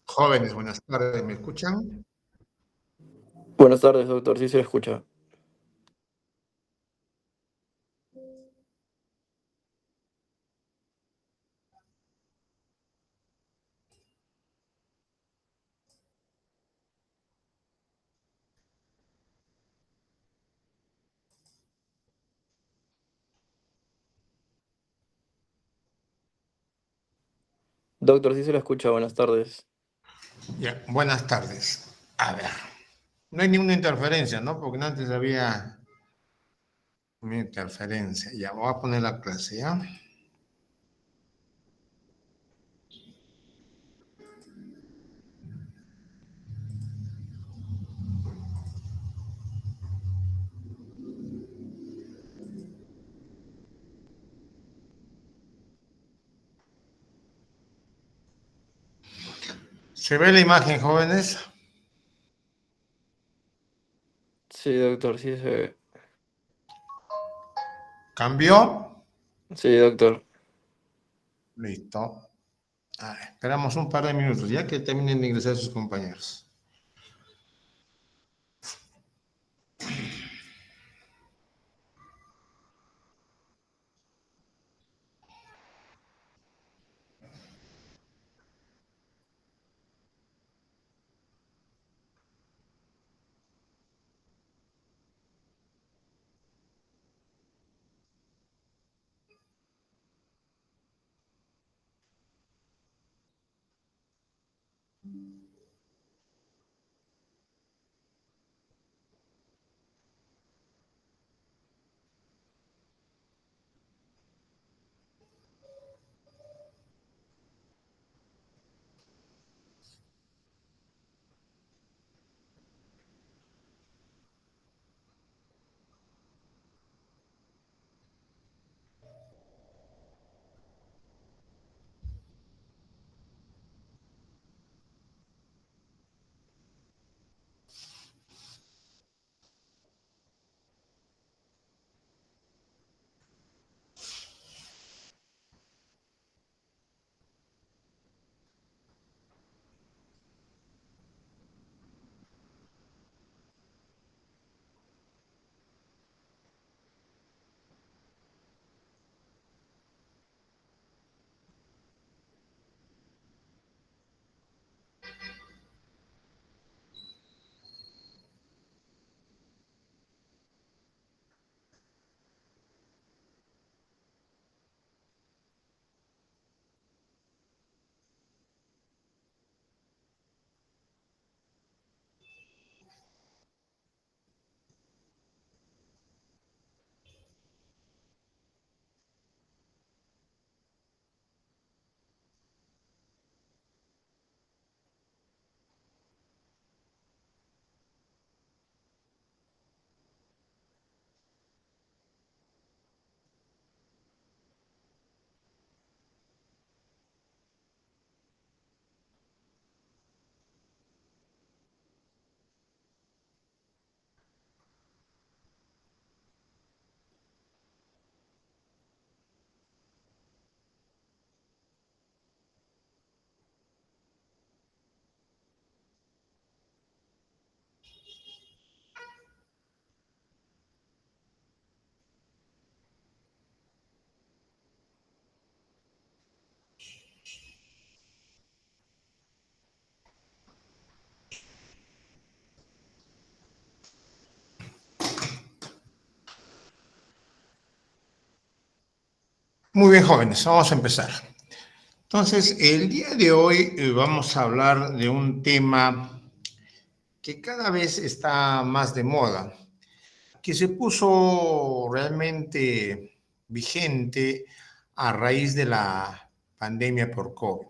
Jóvenes, buenas tardes, ¿me escuchan? Buenas tardes, doctor. Sí se le escucha. Doctor, sí se le escucha. Buenas tardes. Ya, buenas tardes. A ver, no hay ninguna interferencia, ¿no? Porque antes había una interferencia. Ya, voy a poner la clase, ¿ya? ¿Se ve la imagen, jóvenes? Sí, doctor, sí se ve. ¿Cambió? Sí, doctor. Listo. A ver, esperamos un par de minutos, ya que terminen de ingresar sus compañeros. Muy bien, jóvenes, vamos a empezar. Entonces, el día de hoy vamos a hablar de un tema que cada vez está más de moda, que se puso realmente vigente a raíz de la pandemia por COVID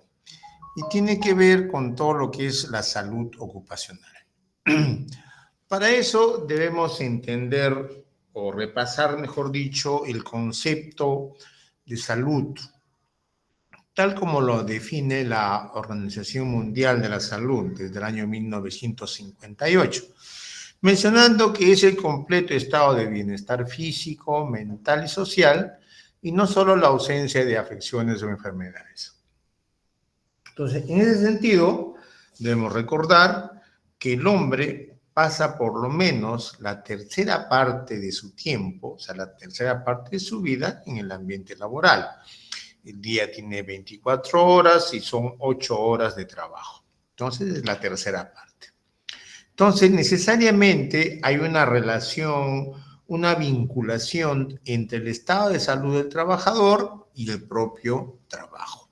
y tiene que ver con todo lo que es la salud ocupacional. Para eso debemos entender o repasar, mejor dicho, el concepto de salud, tal como lo define la Organización Mundial de la Salud desde el año 1958, mencionando que es el completo estado de bienestar físico, mental y social, y no solo la ausencia de afecciones o enfermedades. Entonces, en ese sentido, debemos recordar que el hombre pasa por lo menos la tercera parte de su tiempo, o sea, la tercera parte de su vida en el ambiente laboral. El día tiene 24 horas y son 8 horas de trabajo. Entonces, es la tercera parte. Entonces, necesariamente hay una relación, una vinculación entre el estado de salud del trabajador y el propio trabajo.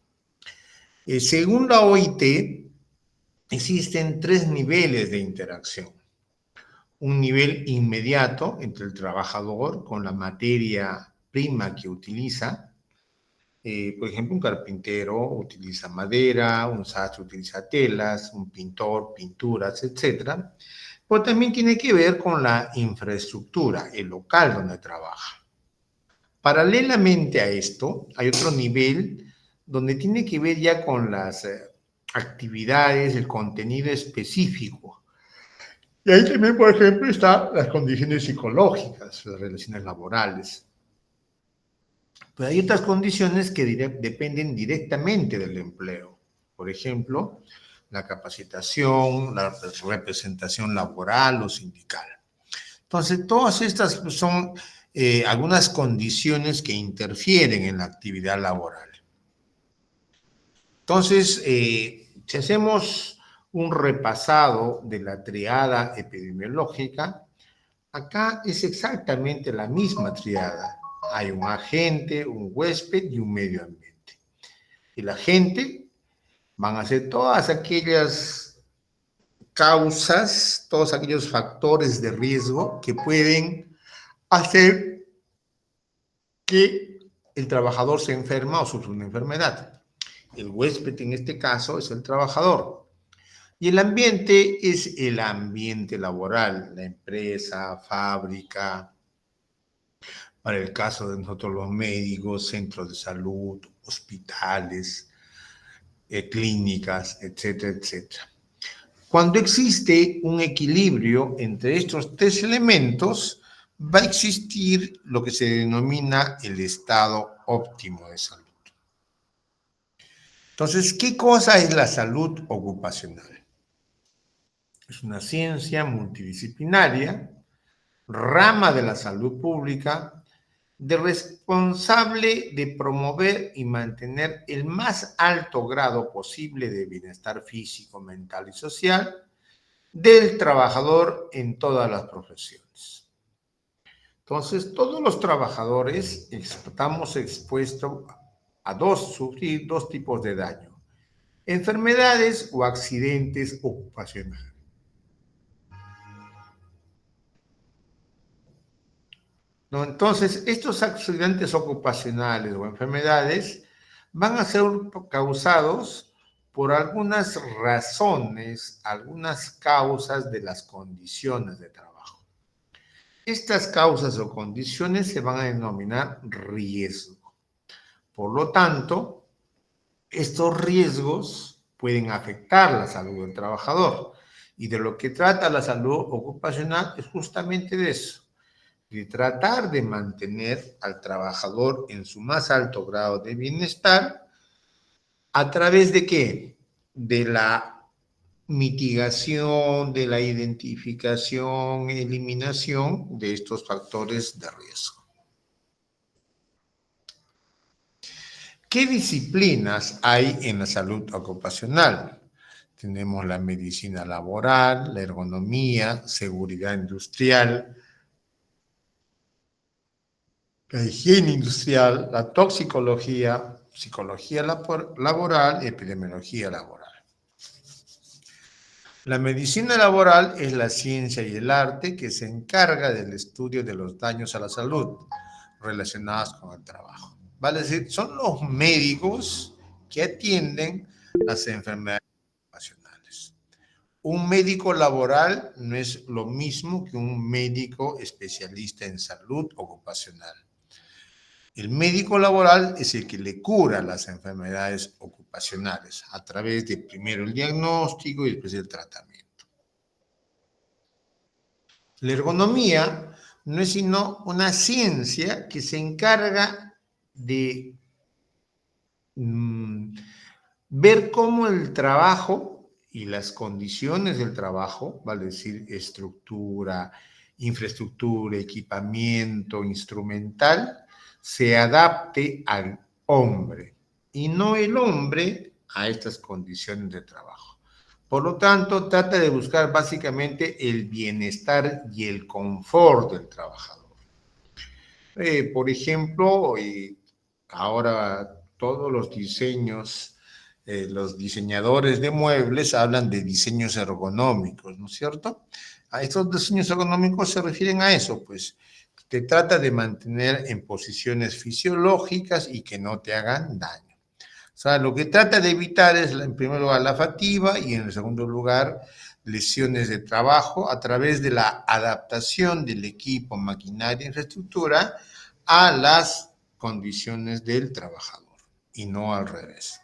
Según la OIT, existen 3 niveles de interacción. Un nivel inmediato entre el trabajador con la materia prima que utiliza. Por ejemplo, un carpintero utiliza madera, un sastre utiliza telas, un pintor, pinturas, etc. Pero también tiene que ver con la infraestructura, el local donde trabaja. Paralelamente a esto, hay otro nivel donde tiene que ver ya con las actividades, el contenido específico. Y ahí también, por ejemplo, están las condiciones psicológicas, las relaciones laborales. Pero hay otras condiciones que dependen directamente del empleo. Por ejemplo, la capacitación, la representación laboral o sindical. Entonces, todas estas son algunas condiciones que interfieren en la actividad laboral. Entonces, si hacemos un repasado de la triada epidemiológica, acá es exactamente la misma triada. Hay un agente, un huésped y un medio ambiente. El agente van a ser todas aquellas causas, todos aquellos factores de riesgo que pueden hacer que el trabajador se enferma o sufre una enfermedad. El huésped en este caso es el trabajador. Y el ambiente es el ambiente laboral, la empresa, fábrica, para el caso de nosotros los médicos, centros de salud, hospitales, clínicas, etcétera, etcétera. Cuando existe un equilibrio entre estos 3 elementos, va a existir lo que se denomina el estado óptimo de salud. Entonces, ¿qué cosa es la salud ocupacional? Es una ciencia multidisciplinaria, rama de la salud pública, responsable de promover y mantener el más alto grado posible de bienestar físico, mental y social del trabajador en todas las profesiones. Entonces, todos los trabajadores estamos expuestos a sufrir dos tipos de daño: enfermedades o accidentes ocupacionales. ¿No? Entonces, estos accidentes ocupacionales o enfermedades van a ser causados por algunas razones, algunas causas de las condiciones de trabajo. Estas causas o condiciones se van a denominar riesgo. Por lo tanto, estos riesgos pueden afectar la salud del trabajador. Y de lo que trata la salud ocupacional es justamente de eso, de tratar de mantener al trabajador en su más alto grado de bienestar. ¿A través de qué? De la mitigación, de la identificación, eliminación de estos factores de riesgo. ¿Qué disciplinas hay en la salud ocupacional? Tenemos la medicina laboral, la ergonomía, seguridad industrial, la higiene industrial, la toxicología, psicología laboral, epidemiología laboral. La medicina laboral es la ciencia y el arte que se encarga del estudio de los daños a la salud relacionados con el trabajo. Vale decir, son los médicos que atienden las enfermedades ocupacionales. Un médico laboral no es lo mismo que un médico especialista en salud ocupacional. El médico laboral es el que le cura las enfermedades ocupacionales a través de primero el diagnóstico y después el tratamiento. La ergonomía no es sino una ciencia que se encarga de ver cómo el trabajo y las condiciones del trabajo, vale decir, estructura, infraestructura, equipamiento, instrumental, se adapte al hombre y no el hombre a estas condiciones de trabajo. Por lo tanto, trata de buscar básicamente el bienestar y el confort del trabajador. Por ejemplo, ahora todos los diseños, los diseñadores de muebles hablan de diseños ergonómicos, ¿no es cierto? A estos diseños ergonómicos se refieren a eso, pues te trata de mantener en posiciones fisiológicas y que no te hagan daño. O sea, lo que trata de evitar es, en primer lugar, la fatiga y en el segundo lugar, lesiones de trabajo a través de la adaptación del equipo, maquinaria e infraestructura a las condiciones del trabajador y no al revés.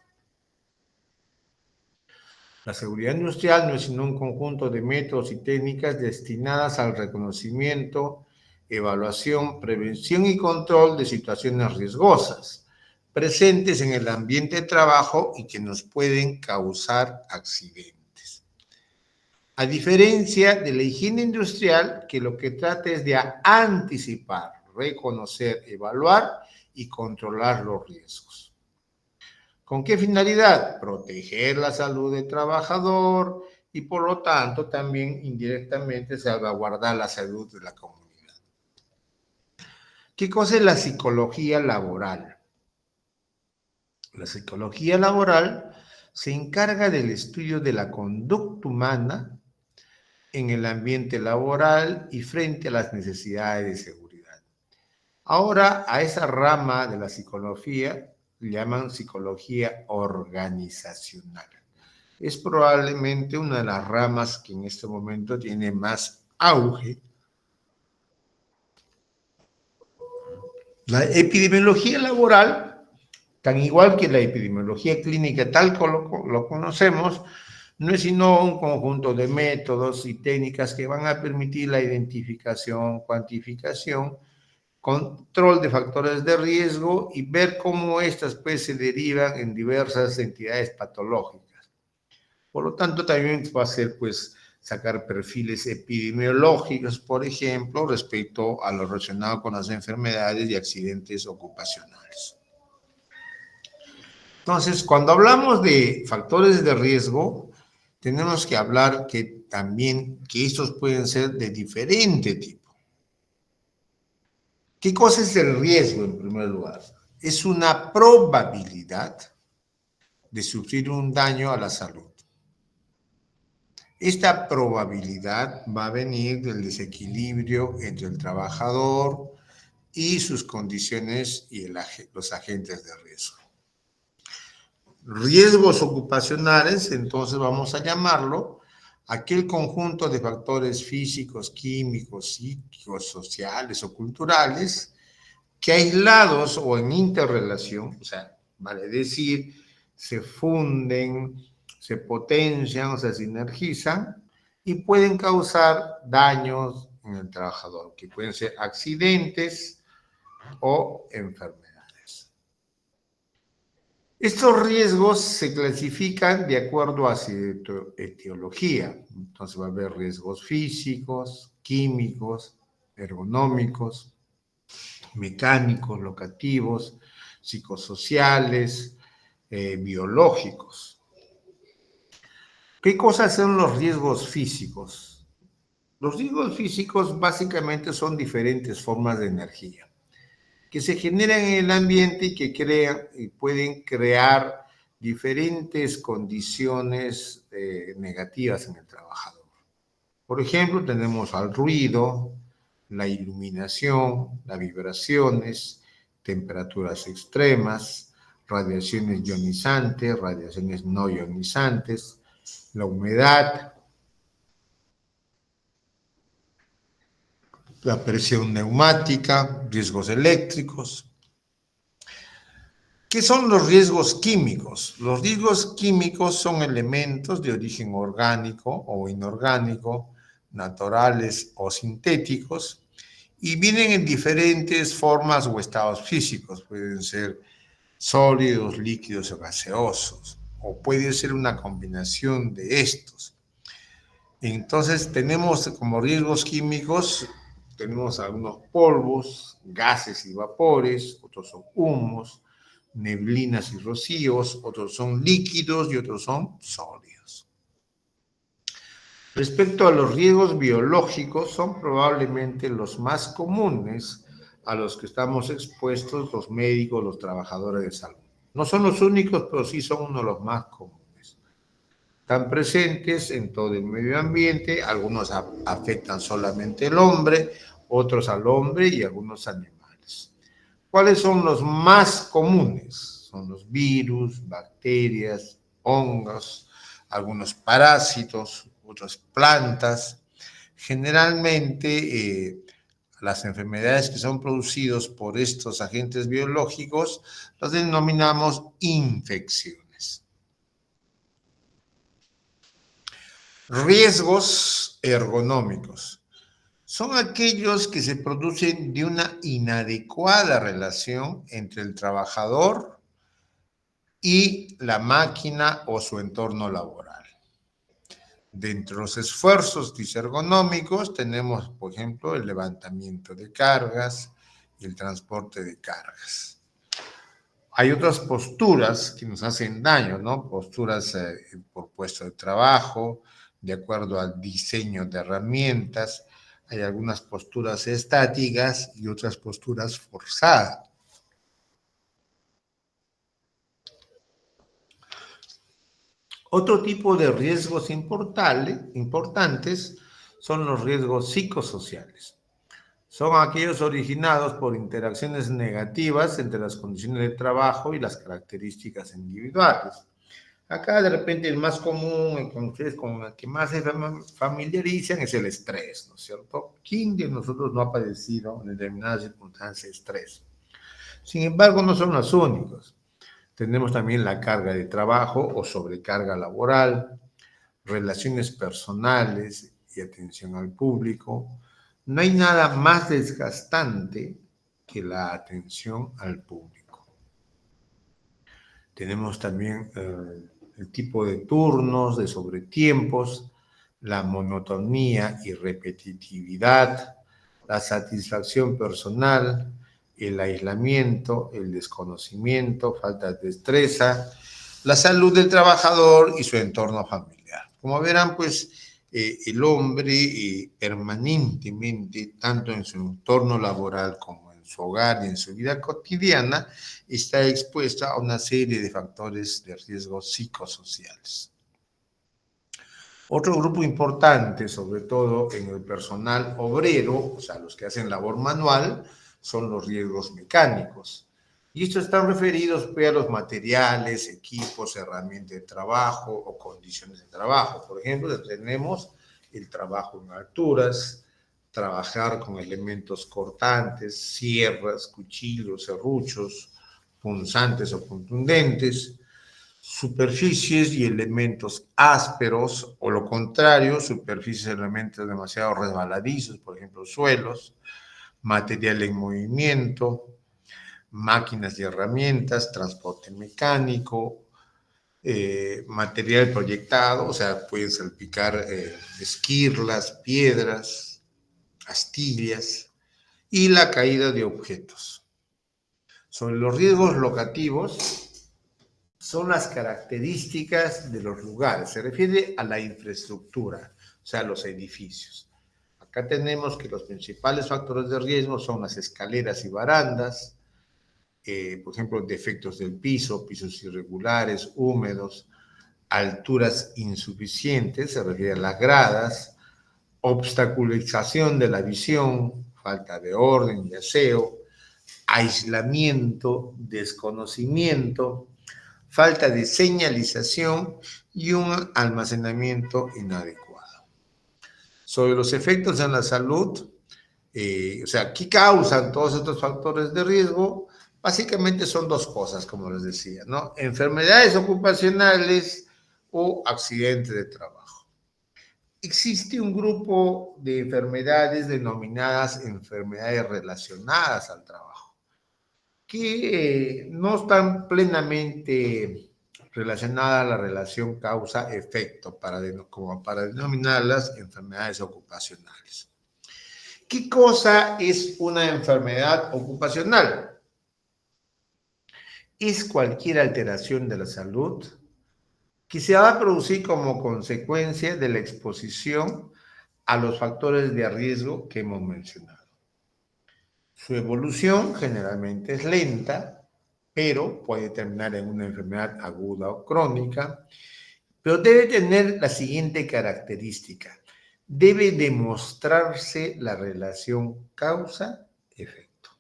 La seguridad industrial no es sino un conjunto de métodos y técnicas destinadas al reconocimiento, evaluación, prevención y control de situaciones riesgosas presentes en el ambiente de trabajo y que nos pueden causar accidentes. A diferencia de la higiene industrial, que lo que trata es de anticipar, reconocer, evaluar y controlar los riesgos. ¿Con qué finalidad? Proteger la salud del trabajador y por lo tanto también indirectamente salvaguardar la salud de la comunidad. ¿Qué cosa es la psicología laboral? La psicología laboral se encarga del estudio de la conducta humana en el ambiente laboral y frente a las necesidades de seguridad. Ahora, a esa rama de la psicología le llaman psicología organizacional. Es probablemente una de las ramas que en este momento tiene más auge. La epidemiología laboral, tan igual que la epidemiología clínica tal como lo conocemos, no es sino un conjunto de métodos y técnicas que van a permitir la identificación, cuantificación, control de factores de riesgo y ver cómo estas pues se derivan en diversas entidades patológicas. Por lo tanto, también va a ser pues sacar perfiles epidemiológicos, por ejemplo, respecto a lo relacionado con las enfermedades y accidentes ocupacionales. Entonces, cuando hablamos de factores de riesgo, tenemos que hablar que también que estos pueden ser de diferente tipo. ¿Qué cosa es el riesgo en primer lugar? Es una probabilidad de sufrir un daño a la salud. Esta probabilidad va a venir del desequilibrio entre el trabajador y sus condiciones y los agentes de riesgo. Riesgos ocupacionales, entonces vamos a llamarlo aquel conjunto de factores físicos, químicos, psíquicos, sociales o culturales que aislados o en interrelación, o sea, vale decir, se funden, se potencian, o se sinergizan y pueden causar daños en el trabajador, que pueden ser accidentes o enfermedades. Estos riesgos se clasifican de acuerdo a su etiología. Entonces va a haber riesgos físicos, químicos, ergonómicos, mecánicos, locativos, psicosociales, biológicos. ¿Qué cosas son los riesgos físicos? Los riesgos físicos básicamente son diferentes formas de energía que se generan en el ambiente y que y pueden crear diferentes condiciones negativas en el trabajador. Por ejemplo, tenemos al ruido, la iluminación, las vibraciones, temperaturas extremas, radiaciones ionizantes, radiaciones no ionizantes, la humedad, la presión neumática, riesgos eléctricos. ¿Qué son los riesgos químicos? Los riesgos químicos son elementos de origen orgánico o inorgánico, naturales o sintéticos, y vienen en diferentes formas o estados físicos. Pueden ser sólidos, líquidos o gaseosos, o puede ser una combinación de estos. Entonces tenemos como riesgos químicos, tenemos algunos polvos, gases y vapores, otros son humos, neblinas y rocíos, otros son líquidos y otros son sólidos. Respecto a los riesgos biológicos, son probablemente los más comunes a los que estamos expuestos los médicos, los trabajadores de salud. No son los únicos, pero sí son uno de los más comunes. Están presentes en todo el medio ambiente, algunos afectan solamente al hombre, otros al hombre y algunos animales. ¿Cuáles son los más comunes? Son los virus, bacterias, hongos, algunos parásitos, otras plantas. Generalmente, las enfermedades que son producidas por estos agentes biológicos las denominamos infecciones. Riesgos ergonómicos son aquellos que se producen de una inadecuada relación entre el trabajador y la máquina o su entorno laboral. Dentro de los esfuerzos disergonómicos tenemos, por ejemplo, el levantamiento de cargas y el transporte de cargas. Hay otras posturas que nos hacen daño, ¿no? Posturas por puesto de trabajo, de acuerdo al diseño de herramientas. Hay algunas posturas estáticas y otras posturas forzadas. Otro tipo de riesgos importantes son los riesgos psicosociales. Son aquellos originados por interacciones negativas entre las condiciones de trabajo y las características individuales. Acá de repente el más común, con ustedes con el que más se familiarizan es el estrés, ¿no es cierto? ¿Quién de nosotros no ha padecido en determinadas circunstancias estrés? Sin embargo, no son los únicos. Tenemos también la carga de trabajo o sobrecarga laboral, relaciones personales y atención al público. No hay nada más desgastante que la atención al público. Tenemos también el tipo de turnos, de sobretiempos, la monotonía y repetitividad, la satisfacción personal, el aislamiento, el desconocimiento, falta de destreza, la salud del trabajador y su entorno familiar. Como verán, pues el hombre permanentemente, tanto en su entorno laboral como en su hogar y en su vida cotidiana, está expuesto a una serie de factores de riesgo psicosociales. Otro grupo importante, sobre todo en el personal obrero, o sea, los que hacen labor manual, son los riesgos mecánicos. Y estos están referidos pues, a los materiales, equipos, herramientas de trabajo o condiciones de trabajo. Por ejemplo, tenemos el trabajo en alturas, trabajar con elementos cortantes, sierras, cuchillos, serruchos, punzantes o contundentes, superficies y elementos ásperos, o lo contrario, superficies y elementos demasiado resbaladizos, por ejemplo, suelos, material en movimiento, máquinas y herramientas, transporte mecánico, material proyectado, o sea, pueden salpicar esquirlas, piedras, astillas, y la caída de objetos. Sobre los riesgos locativos, son las características de los lugares, se refiere a la infraestructura, o sea, los edificios. Acá tenemos que los principales factores de riesgo son las escaleras y barandas, por ejemplo, defectos del piso, pisos irregulares, húmedos, alturas insuficientes, se refiere a las gradas, obstaculización de la visión, falta de orden y aseo, aislamiento, desconocimiento, falta de señalización y un almacenamiento inadecuado. Sobre los efectos en la salud, o sea, ¿qué causan todos estos factores de riesgo? Básicamente son dos cosas, como les decía, ¿no? Enfermedades ocupacionales o accidentes de trabajo. Existe un grupo de enfermedades denominadas enfermedades relacionadas al trabajo, que no están plenamente relacionada a la relación causa-efecto, como para denominarlas enfermedades ocupacionales. ¿Qué cosa es una enfermedad ocupacional? Es cualquier alteración de la salud que se va a producir como consecuencia de la exposición a los factores de riesgo que hemos mencionado. Su evolución generalmente es lenta, pero puede terminar en una enfermedad aguda o crónica, pero debe tener la siguiente característica. Debe demostrarse la relación causa-efecto.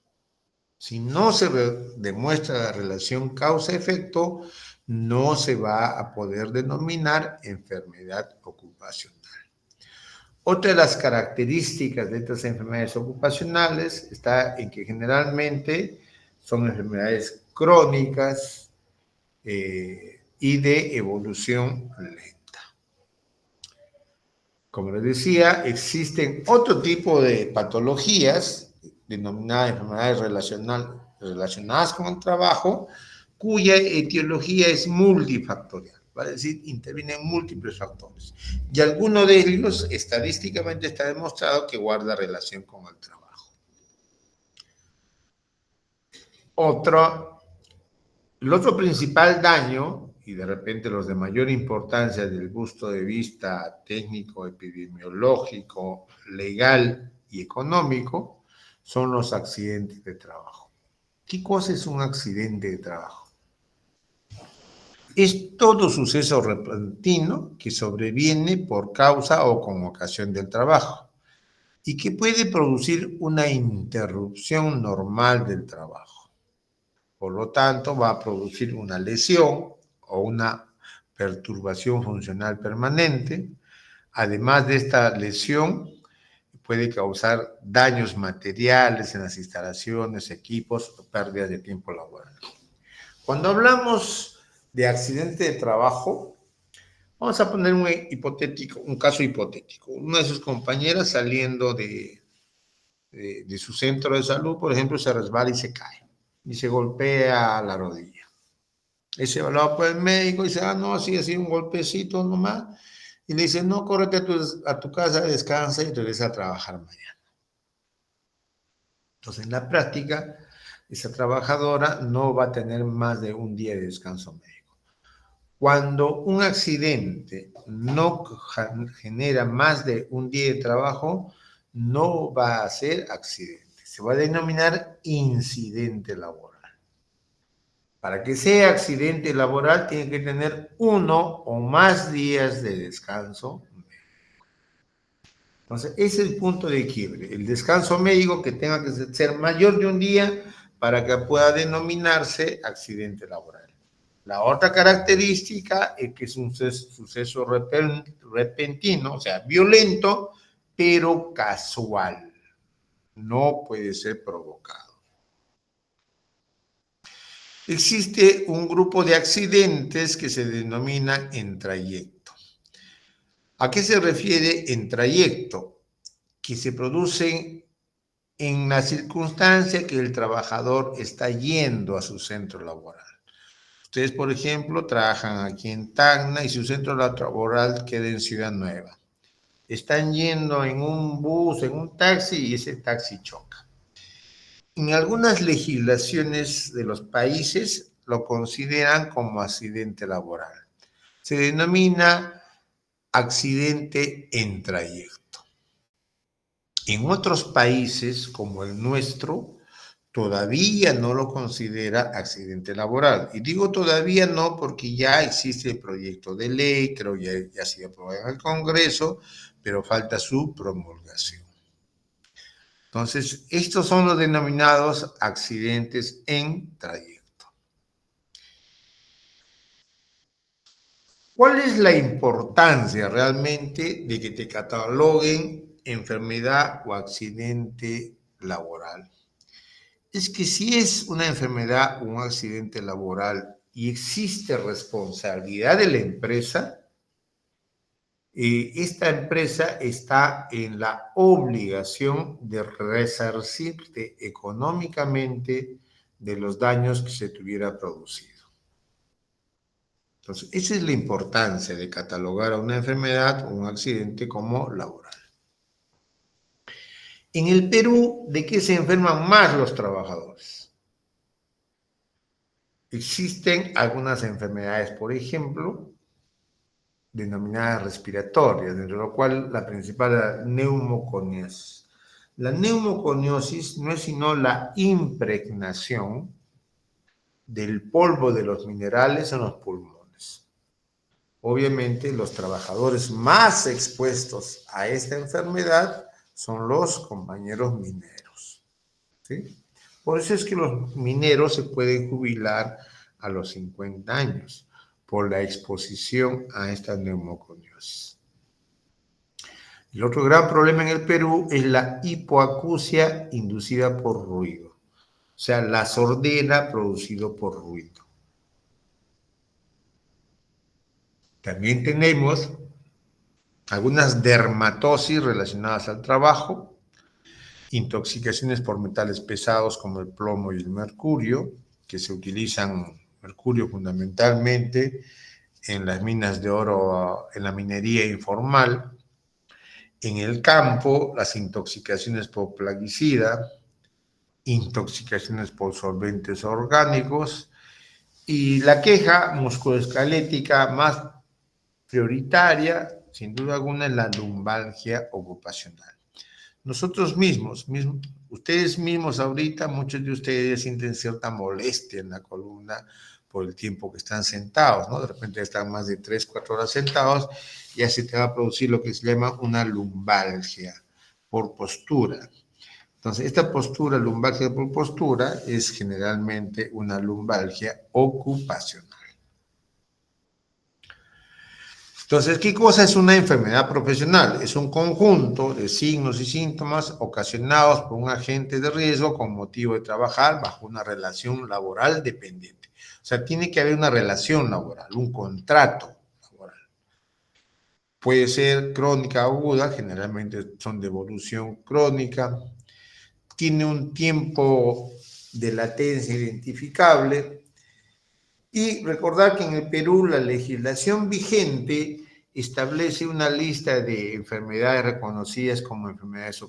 Si no se demuestra la relación causa-efecto, no se va a poder denominar enfermedad ocupacional. Otra de las características de estas enfermedades ocupacionales está en que generalmente son enfermedades crónicas y de evolución lenta. Como les decía, existen otro tipo de patologías denominadas enfermedades relacionadas con el trabajo, cuya etiología es multifactorial, es decir, intervienen múltiples factores. Y alguno de ellos estadísticamente está demostrado que guarda relación con el trabajo. El otro principal daño, y de repente los de mayor importancia desde el punto de vista técnico, epidemiológico, legal y económico, son los accidentes de trabajo. ¿Qué cosa es un accidente de trabajo? Es todo suceso repentino que sobreviene por causa o con ocasión del trabajo y que puede producir una interrupción normal del trabajo. Por lo tanto, va a producir una lesión o una perturbación funcional permanente. Además de esta lesión, puede causar daños materiales en las instalaciones, equipos o pérdidas de tiempo laboral. Cuando hablamos de accidente de trabajo, vamos a poner un caso hipotético. Una de sus compañeras saliendo de su centro de salud, por ejemplo, se resbala y se cae y se golpea la rodilla. Es evaluado por el médico y dice, no, sí, así un golpecito nomás. Y le dice, no, córrete a tu casa, descansa y regresa a trabajar mañana. Entonces, en la práctica, esa trabajadora no va a tener más de un día de descanso médico. Cuando un accidente no genera más de un día de trabajo, no va a ser accidente. Se va a denominar incidente laboral. Para que sea accidente laboral, tiene que tener 1 o más días de descanso médico. Entonces, ese es el punto de quiebre. El descanso médico que tenga que ser mayor de un día para que pueda denominarse accidente laboral. La otra característica es que es un suceso repentino, o sea, violento, pero casual. No puede ser provocado. Existe un grupo de accidentes que se denomina en trayecto. ¿A qué se refiere en trayecto? Que se producen en la circunstancia que el trabajador está yendo a su centro laboral. Ustedes, por ejemplo, trabajan aquí en Tacna y su centro laboral queda en Ciudad Nueva. Están yendo en un bus, en un taxi y ese taxi choca. En algunas legislaciones de los países lo consideran como accidente laboral. Se denomina accidente en trayecto. En otros países, como el nuestro, todavía no lo considera accidente laboral. Y digo todavía no porque ya existe el proyecto de ley, creo ya ha sido aprobado en el Congreso, pero falta su promulgación. Entonces, estos son los denominados accidentes en trayecto. ¿Cuál es la importancia realmente de que te cataloguen enfermedad o accidente laboral? Es que si es una enfermedad o un accidente laboral y existe responsabilidad de la empresa, esta empresa está en la obligación de resarcirte económicamente de los daños que se te hubiera producido. Entonces, esa es la importancia de catalogar a una enfermedad o un accidente como laboral. En el Perú, ¿de qué se enferman más los trabajadores? Existen algunas enfermedades, por ejemplo, denominadas respiratorias, dentro de lo cual la principal es la neumoconiosis. La neumoconiosis no es sino la impregnación del polvo de los minerales en los pulmones. Obviamente, los trabajadores más expuestos a esta enfermedad son los compañeros mineros, ¿sí? Por eso es que los mineros se pueden jubilar a los 50 años por la exposición a esta neumoconiosis. El otro gran problema en el Perú es la hipoacusia inducida por ruido, o sea, la sordera producido por ruido. También tenemos algunas dermatosis relacionadas al trabajo, intoxicaciones por metales pesados como el plomo y el mercurio, que se utilizan mercurio fundamentalmente en las minas de oro, en la minería informal, en el campo, las intoxicaciones por plaguicida, intoxicaciones por solventes orgánicos y la queja musculoesquelética más prioritaria, sin duda alguna, es la lumbalgia ocupacional. Nosotros mismos, ustedes mismos ahorita, muchos de ustedes sienten cierta molestia en la columna por el tiempo que están sentados, ¿no? De repente están más de 3, 4 horas sentados, ya se te va a producir lo que se llama una lumbalgia por postura. Entonces, esta postura, lumbalgia por postura, es generalmente una lumbalgia ocupacional. Entonces, ¿qué cosa es una enfermedad profesional? Es un conjunto de signos y síntomas ocasionados por un agente de riesgo con motivo de trabajar bajo una relación laboral dependiente. O sea, tiene que haber una relación laboral, un contrato laboral. Puede ser crónica aguda, generalmente son de evolución crónica, tiene un tiempo de latencia identificable. Y recordar que en el Perú la legislación vigente establece una lista de enfermedades reconocidas como enfermedades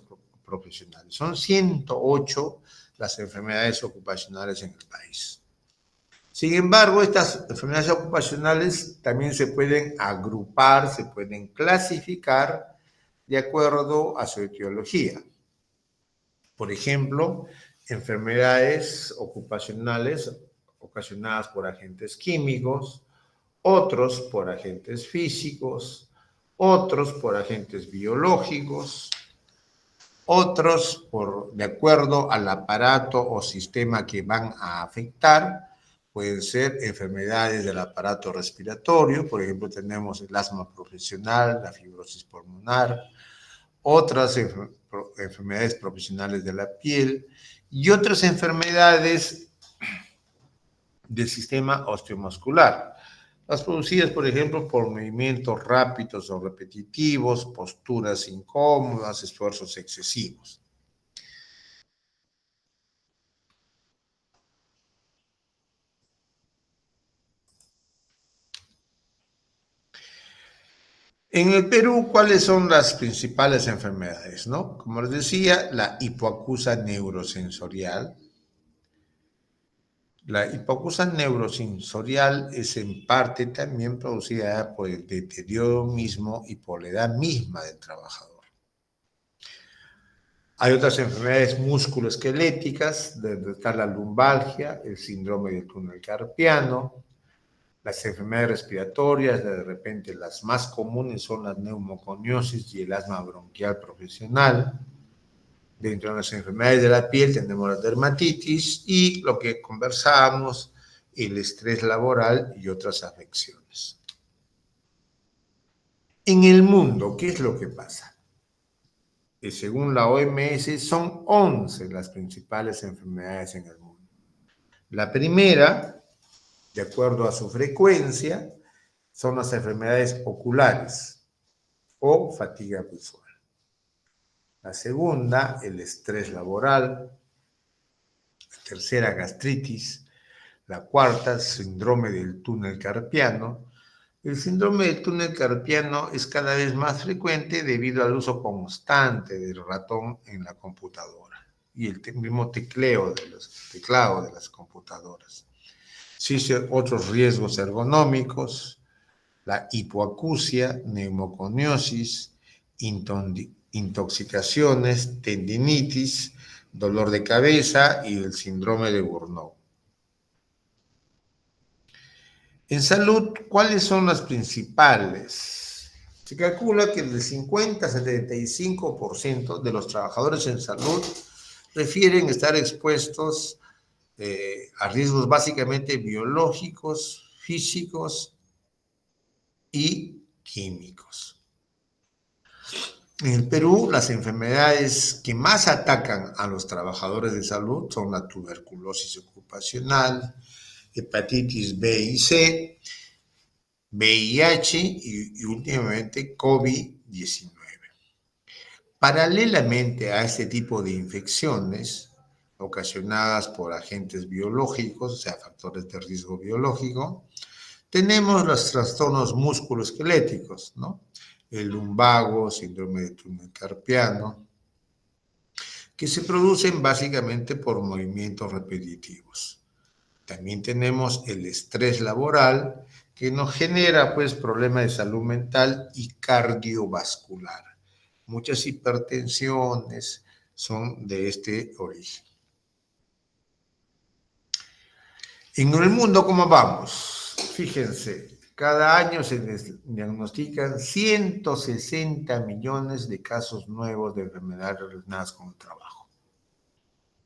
profesionales. Son 108 las enfermedades ocupacionales en el país. Sin embargo, estas enfermedades ocupacionales también se pueden agrupar, se pueden clasificar de acuerdo a su etiología. Por ejemplo, enfermedades ocupacionales ocasionadas por agentes químicos, otros por agentes físicos, otros por agentes biológicos, otros de acuerdo al aparato o sistema que van a afectar. Pueden ser enfermedades del aparato respiratorio, por ejemplo, tenemos el asma profesional, la fibrosis pulmonar, otras enfermedades profesionales de la piel y otras enfermedades del sistema osteomuscular. Las producidas, por ejemplo, por movimientos rápidos o repetitivos, posturas incómodas, esfuerzos excesivos. En el Perú, ¿cuáles son las principales enfermedades? ¿No? Como les decía, la hipoacusia neurosensorial. La hipoacusia neurosensorial es en parte también producida por el deterioro mismo y por la edad misma del trabajador. Hay otras enfermedades musculoesqueléticas, donde está la lumbalgia, el síndrome del túnel carpiano, las enfermedades respiratorias, de repente las más comunes son la neumoconiosis y el asma bronquial profesional. Dentro de las enfermedades de la piel tenemos la dermatitis y lo que conversábamos, el estrés laboral y otras afecciones. En el mundo, ¿qué es lo que pasa? Que según la OMS son 11 las principales enfermedades en el mundo. La primera, de acuerdo a su frecuencia, son las enfermedades oculares o fatiga visual. La segunda, el estrés laboral. La tercera, gastritis. La cuarta, síndrome del túnel carpiano. El síndrome del túnel carpiano es cada vez más frecuente debido al uso constante del ratón en la computadora y el mismo teclado de las computadoras. Existen otros riesgos ergonómicos, la hipoacusia, neumoconiosis, intoxicaciones, tendinitis, dolor de cabeza y el síndrome de Burnout. En salud, ¿cuáles son las principales? Se calcula que del 50 a 75% de los trabajadores en salud refieren estar expuestos a riesgos básicamente biológicos, físicos y químicos. En el Perú, las enfermedades que más atacan a los trabajadores de salud son la tuberculosis ocupacional, hepatitis B y C, VIH y últimamente COVID-19. Paralelamente a este tipo de infecciones ocasionadas por agentes biológicos, o sea, factores de riesgo biológico, tenemos los trastornos musculoesqueléticos, ¿no? El lumbago, síndrome de túnel carpiano, que se producen básicamente por movimientos repetitivos. También tenemos el estrés laboral, que nos genera pues problemas de salud mental y cardiovascular. Muchas hipertensiones son de este origen. En el mundo, ¿cómo vamos? Fíjense, cada año se diagnostican 160 millones de casos nuevos de enfermedades relacionadas con el trabajo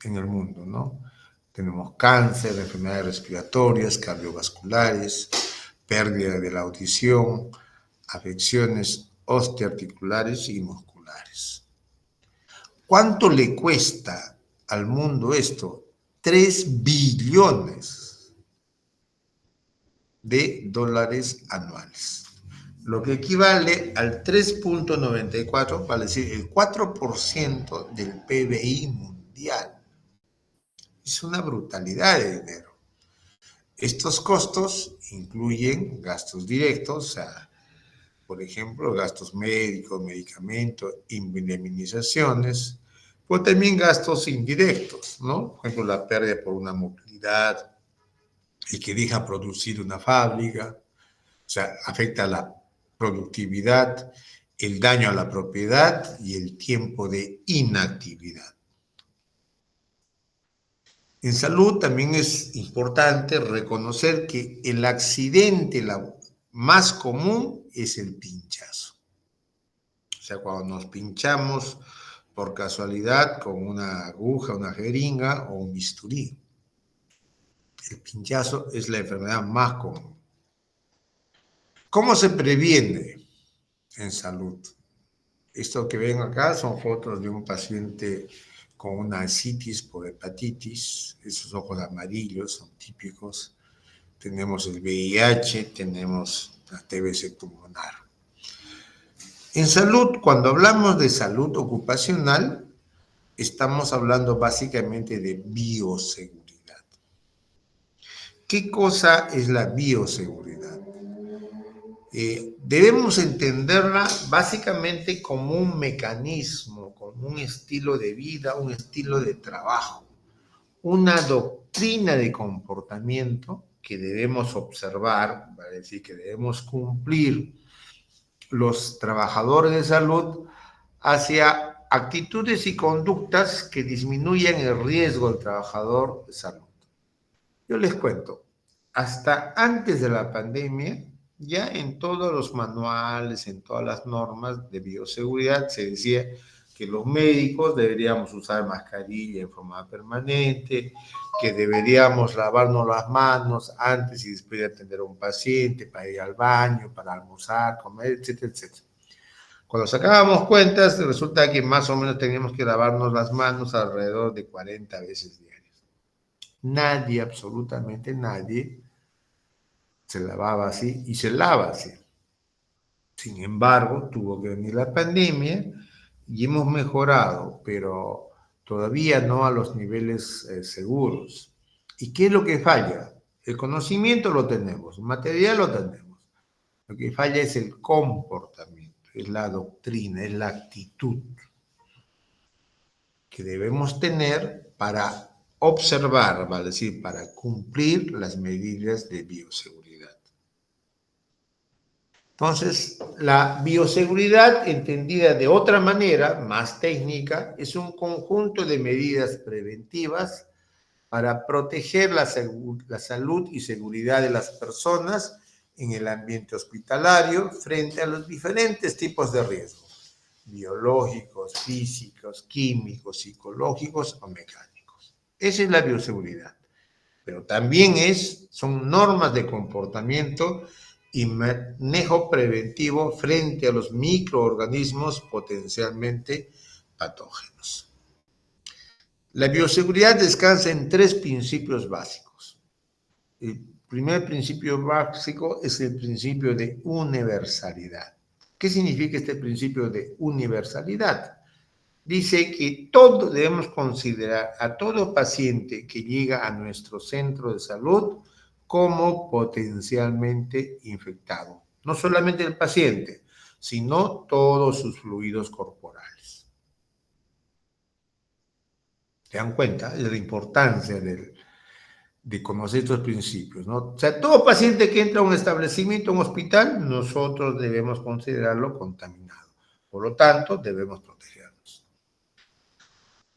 en el mundo, ¿no? Tenemos cáncer, enfermedades respiratorias, cardiovasculares, pérdida de la audición, afecciones osteoarticulares y musculares. ¿Cuánto le cuesta al mundo esto? 3 billones de dólares anuales, lo que equivale al 3.94, vale decir, el 4% del PBI mundial. Es una brutalidad de dinero. Estos costos incluyen gastos directos, o sea, por ejemplo, gastos médicos, medicamentos, indemnizaciones, pero también gastos indirectos, ¿no? Por ejemplo, la pérdida por una movilidad, el que deja producir una fábrica, o sea, afecta a la productividad, el daño a la propiedad y el tiempo de inactividad. En salud también es importante reconocer que el accidente más común es el pinchazo. O sea, cuando nos pinchamos por casualidad con una aguja, una jeringa o un bisturí. El pinchazo es la enfermedad más común. ¿Cómo se previene en salud? Esto que ven acá son fotos de un paciente con una ascitis por hepatitis. Esos ojos amarillos son típicos. Tenemos el VIH, tenemos la TBC pulmonar. En salud, cuando hablamos de salud ocupacional, estamos hablando básicamente de bioseguridad. ¿Qué cosa es la bioseguridad? Debemos entenderla básicamente como un mecanismo, como un estilo de vida, un estilo de trabajo, una doctrina de comportamiento que debemos observar, es decir, que debemos cumplir los trabajadores de salud hacia actitudes y conductas que disminuyan el riesgo del trabajador de salud. Yo les cuento, hasta antes de la pandemia, ya en todos los manuales, en todas las normas de bioseguridad, se decía que los médicos deberíamos usar mascarilla en forma permanente, que deberíamos lavarnos las manos antes y después de atender a un paciente, para ir al baño, para almorzar, comer, etcétera, etcétera. Cuando sacábamos cuentas, resulta que más o menos teníamos que lavarnos las manos alrededor de 40 veces diarias. Nadie, absolutamente nadie, se lavaba así y se lava así. Sin embargo, tuvo que venir la pandemia y hemos mejorado, pero todavía no a los niveles seguros. ¿Y qué es lo que falla? El conocimiento lo tenemos, el material lo tenemos. Lo que falla es el comportamiento, es la doctrina, es la actitud que debemos tener para observar, vale decir, para cumplir las medidas de bioseguridad. Entonces, la bioseguridad, entendida de otra manera, más técnica, es un conjunto de medidas preventivas para proteger la salud y seguridad de las personas en el ambiente hospitalario frente a los diferentes tipos de riesgos, biológicos, físicos, químicos, psicológicos o mecánicos. Esa es la bioseguridad. Pero también son normas de comportamiento y manejo preventivo frente a los microorganismos potencialmente patógenos. La bioseguridad descansa en 3 principios básicos. El primer principio básico es el principio de universalidad. ¿Qué significa este principio de universalidad? Dice que todos debemos considerar a todo paciente que llega a nuestro centro de salud como potencialmente infectado. No solamente el paciente, sino todos sus fluidos corporales. ¿Se dan cuenta de la importancia de conocer estos principios, ¿no? O sea, todo paciente que entra a un establecimiento, a un hospital, nosotros debemos considerarlo contaminado. Por lo tanto, debemos protegernos.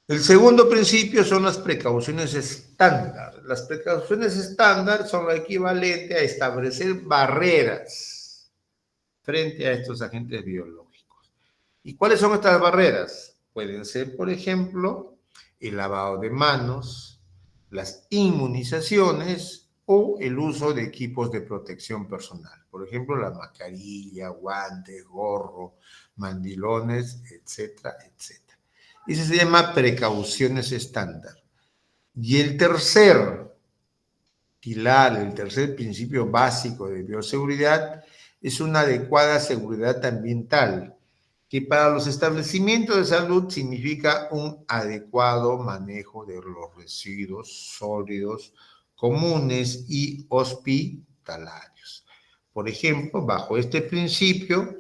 El segundo principio son las precauciones estándar. Las precauciones estándar son lo equivalente a establecer barreras frente a estos agentes biológicos. ¿Y cuáles son estas barreras? Pueden ser, por ejemplo, el lavado de manos, las inmunizaciones o el uso de equipos de protección personal. Por ejemplo, la mascarilla, guantes, gorro, mandilones, etcétera, etcétera. Eso se llama precauciones estándar. Y el tercer pilar, el tercer principio básico de bioseguridad es una adecuada seguridad ambiental, que para los establecimientos de salud significa un adecuado manejo de los residuos sólidos comunes y hospitalarios. Por ejemplo, bajo este principio,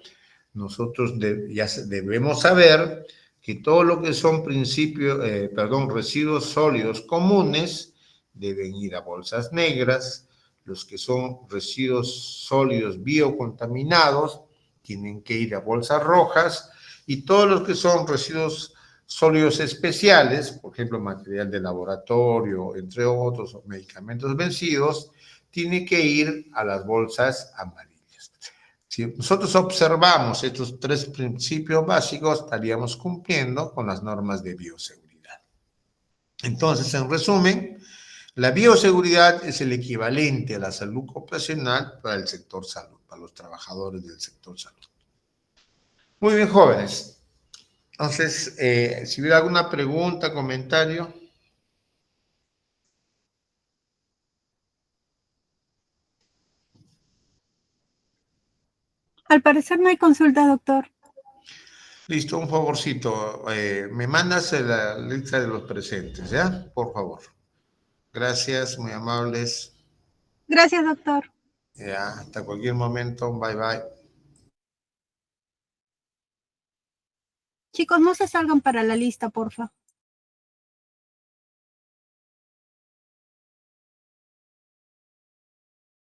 nosotros ya debemos saber que todo lo que son residuos sólidos comunes deben ir a bolsas negras, los que son residuos sólidos biocontaminados tienen que ir a bolsas rojas y todos los que son residuos sólidos especiales, por ejemplo, material de laboratorio, entre otros, o medicamentos vencidos, tiene que ir a las bolsas amarillas. Si nosotros observamos estos 3 principios básicos, estaríamos cumpliendo con las normas de bioseguridad. Entonces, en resumen, la bioseguridad es el equivalente a la salud ocupacional para el sector salud, para los trabajadores del sector salud. Muy bien, jóvenes. Entonces, si hubiera alguna pregunta, comentario. Al parecer no hay consulta, doctor. Listo, un favorcito. Me mandas la lista de los presentes, ¿ya? Por favor. Gracias, muy amables. Gracias, doctor. Ya, hasta cualquier momento. Bye, bye. Chicos, no se salgan para la lista, porfa.